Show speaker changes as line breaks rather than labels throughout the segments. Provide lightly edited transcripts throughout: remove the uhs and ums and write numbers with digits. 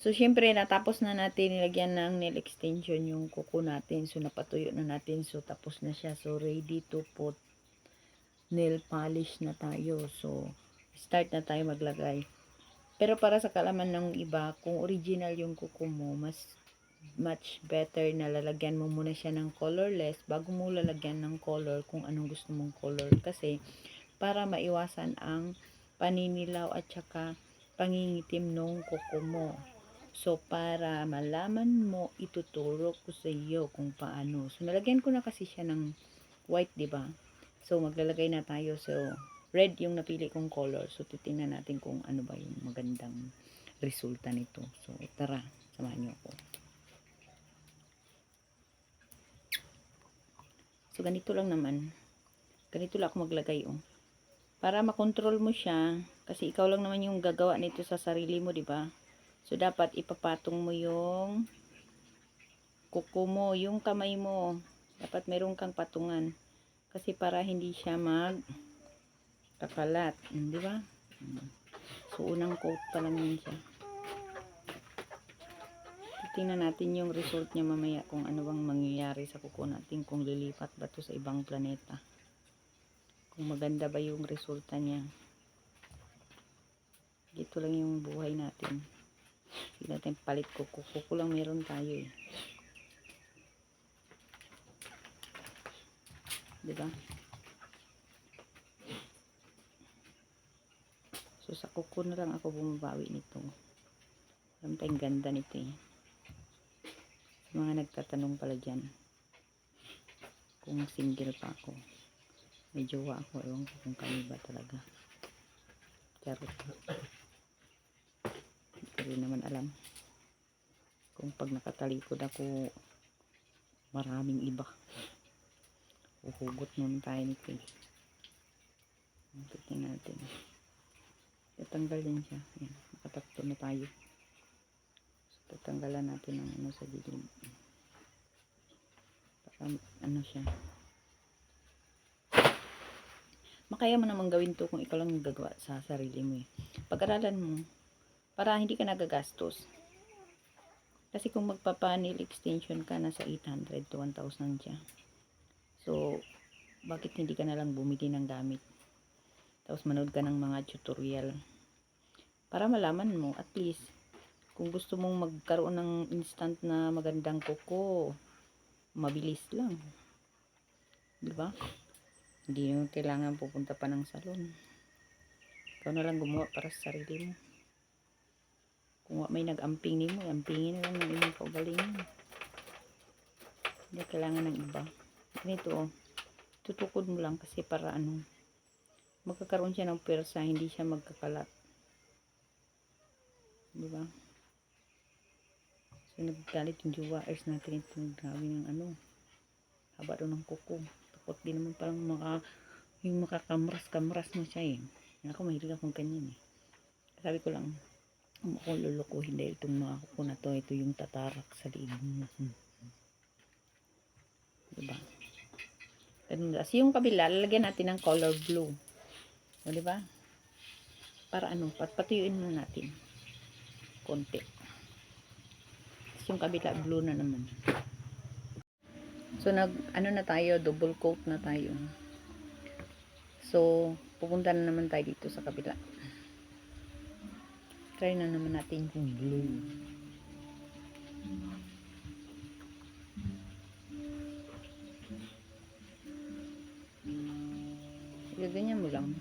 So, syempre, natapos na natin nilagyan ng nail extension yung kuko natin. So, napatuyo na natin. So, tapos na siya. So, ready to put nail polish na tayo. So, start na tayo maglagay. Pero para sa kalaman ng iba, kung original yung kuko mo, much better na lalagyan mo muna siya ng colorless bago mo lalagyan ng color kung anong gusto mong color. Kasi, para maiwasan ang paninilaw at saka pangingitim ng kuko mo. So, para malaman mo, ituturo ko sa iyo kung paano. So, nalagyan ko na kasi siya ng white, diba? So, maglalagay na tayo. So, red yung napili kong color. So, titingnan natin kung ano ba yung magandang resulta nito. So, tara, samahan niyo ako. So, ganito lang naman. Ganito lang ako maglagay, oh. Para makontrol mo siya, kasi ikaw lang naman yung gagawa nito sa sarili mo, diba? So, dapat ipapatong mo yung kuko mo, yung kamay mo. Dapat meron kang patungan. Kasi para hindi siya magkakalat. Di ba? So, unang coat pa lang yun siya. Tingnan natin yung result niya mamaya kung ano bang mangyayari sa kuko natin. Kung lilipat ba to sa ibang planeta. Kung maganda ba yung resulta niya. Dito lang yung buhay natin. Hindi natin palit kuko. Kuko lang meron tayo eh. Diba? So, sa kuko na lang ako bumabawi nito. Alam tayong ganda nito eh. Mga nagtatanong pala dyan. Kung single pa ako. May jowa ako. Ewan ko kung kami ba talaga. Charot. Hindi ko rin naman alam. Kung pag nakatalikod ako, maraming iba. Uhugot nun tayo nito eh. Tingnan natin. Tatanggal din siya. Ayan, nakatakto na tayo. So, tatanggalan natin ang ano sa gilid. Para ano siya. Makaya mo naman gawin to kung ikaw lang gagawa sa sarili mo eh. Pag-aralan mo, para hindi ka nagagastos. Kasi kung magpapa-nail extension ka, nasa 800 to 1,000 siya. So, bakit hindi ka na lang bumili ng gamit? Tapos manood ka ng mga tutorial. Para malaman mo, at least, kung gusto mong magkaroon ng instant na magandang kuko, mabilis lang. Diba? Hindi mo kailangan pupunta pa ng salon. Ikaw na lang gumawa para sa sarili mo. Kung may nag-amping mo, ampingin na lang ng inyong kaugalingan. Hindi kailangan ng iba. Ganito oh. Tutukod mo lang kasi para ano, magkakaroon siya ng persa, hindi siya magkakalat. Diba? So, naggalit yung jowaers natin itong gawin ng ano, haba doon ng kuko. Takot din naman parang yung makakamras-kamras mo siya eh. Ako, mahilig akong ganyan eh. Sabi ko lang, ako lulukuhin dahil itong mga kuko na to, ito yung tatarak sa liig mo. Diba? Kasi yung kabila, lalagyan natin ng color blue. O, diba? Para ano, patuyuin muna natin. Konti. Tapos yung kabila, blue na naman. So, ano na tayo, double coat na tayo. So, pupunta na naman tayo dito sa kabila. Try na naman natin yung blue. Ganyan mo lang.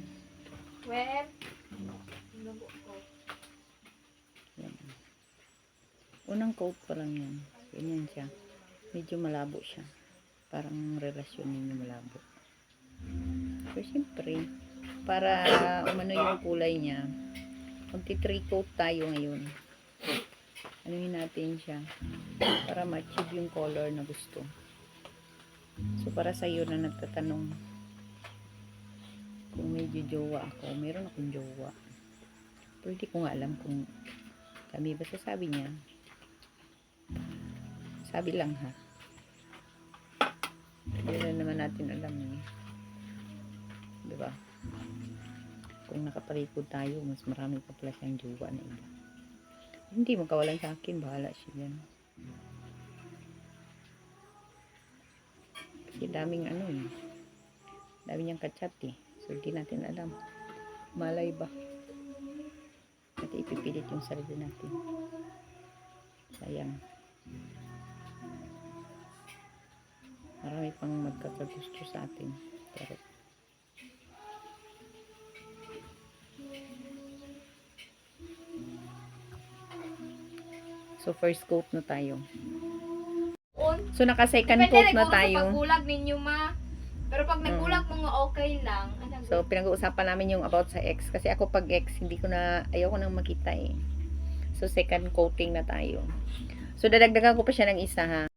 Well,
Yan. Unang coat pa lang yan. Ganyan siya. Medyo malabo siya. Parang relasyon ninyo malabo. So, siyempre, para umano yung kulay niya, magti-3 coat tayo ngayon. Anuhin natin siya para ma-achieve yung color na gusto. So, para sa iyo na nagtatanong kung medyo jowa ako, meron akong jowa. Pero hindi ko nga alam kung kami ba sasabi niya. Sabi lang ha. Hindi na naman natin alam eh. Diba? Kung nakapalikod tayo, mas marami pa pala siyang jowa na iba. Hindi magkawalan sa akin, bahala siya yan. Kasi daming ano eh. Dami niyang kachat eh. So, hindi natin alam. Malay ba? At ipipilit yung sarili natin. Sayang. Marami pang magkakagusto sa atin. Pero, so, first coat na tayo. So, naka-second
Depende
coat
rin
na
kung sa
tayo.
pagbulag ninyo ma. Pero pag nagbulag mo nga okay lang. Ano,
So, pinag-uusapan namin yung about sa X. Kasi ako pag X, hindi ko na, ayoko nang makita eh. So, second coating na tayo. So, dadagdagan ko pa siya ng isa ha.